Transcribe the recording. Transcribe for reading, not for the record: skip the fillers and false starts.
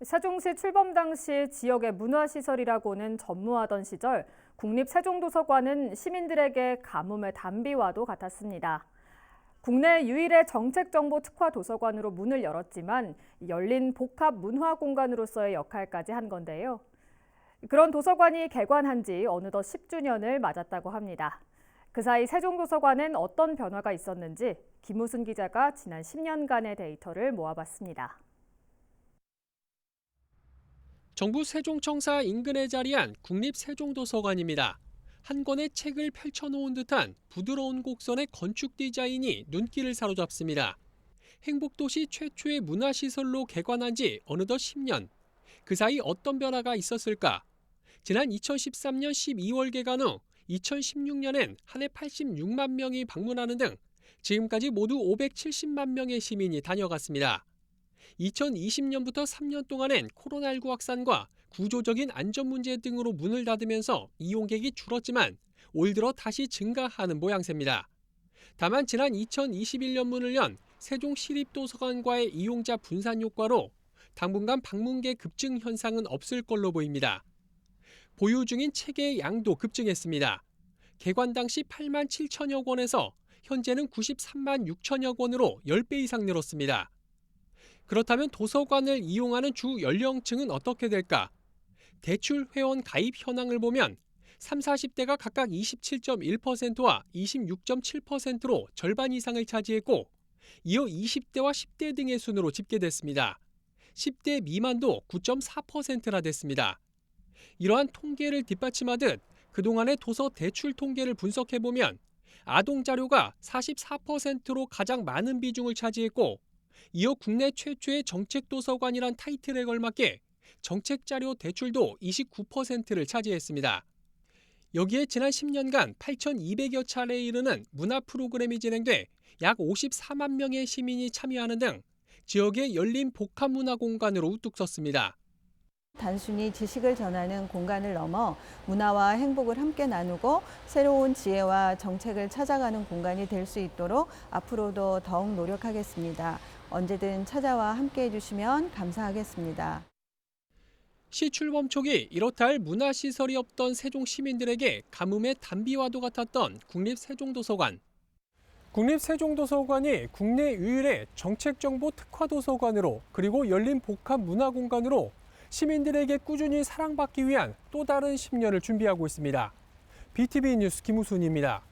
세종시 출범 당시 지역의 문화시설이라고는 전무하던 시절 국립세종도서관은 시민들에게 가뭄의 단비와도 같았습니다. 국내 유일의 정책정보 특화 도서관으로 문을 열었지만 열린 복합 문화 공간으로서의 역할까지 한 건데요. 그런 도서관이 개관한 지 어느덧 10주년을 맞았다고 합니다. 그 사이 세종도서관엔 어떤 변화가 있었는지 김우순 기자가 지난 10년간의 데이터를 모아봤습니다. 정부 세종청사 인근에 자리한 국립세종도서관입니다. 한 권의 책을 펼쳐놓은 듯한 부드러운 곡선의 건축 디자인이 눈길을 사로잡습니다. 행복도시 최초의 문화시설로 개관한 지 어느덧 10년. 그 사이 어떤 변화가 있었을까? 지난 2013년 12월 개관 후 2016년엔 한 해 86만 명이 방문하는 등 지금까지 모두 570만 명의 시민이 다녀갔습니다. 2020년부터 3년 동안엔 코로나19 확산과 구조적인 안전 문제 등으로 문을 닫으면서 이용객이 줄었지만 올 들어 다시 증가하는 모양새입니다. 다만 지난 2021년 문을 연 세종시립도서관과의 이용자 분산 효과로 당분간 방문객 급증 현상은 없을 걸로 보입니다. 보유 중인 책의 양도 급증했습니다. 개관 당시 8만 7천여 권에서 현재는 93만 6천여 권으로 10배 이상 늘었습니다. 그렇다면 도서관을 이용하는 주 연령층은 어떻게 될까? 대출 회원 가입 현황을 보면 30, 40대가 각각 27.1%와 26.7%로 절반 이상을 차지했고 이어 20대와 10대 등의 순으로 집계됐습니다. 10대 미만도 9.4%나 됐습니다. 이러한 통계를 뒷받침하듯 그동안의 도서 대출 통계를 분석해보면 아동 자료가 44%로 가장 많은 비중을 차지했고 이어 국내 최초의 정책도서관이란 타이틀에 걸맞게 정책자료 대출도 29%를 차지했습니다. 여기에 지난 10년간 8,200여 차례에 이르는 문화 프로그램이 진행돼 약 54만 명의 시민이 참여하는 등 지역의 열린 복합문화 공간으로 우뚝 섰습니다. 단순히 지식을 전하는 공간을 넘어 문화와 행복을 함께 나누고 새로운 지혜와 정책을 찾아가는 공간이 될 수 있도록 앞으로도 더욱 노력하겠습니다. 언제든 찾아와 함께해 주시면 감사하겠습니다. 시 출범 초기 이렇다 할 문화시설이 없던 세종 시민들에게 가뭄의 단비와도 같았던 국립세종도서관. 국립세종도서관이 국내 유일의 정책정보 특화도서관으로 그리고 열린 복합문화공간으로 시민들에게 꾸준히 사랑받기 위한 또 다른 10년을 준비하고 있습니다. BTV 뉴스 김우순입니다.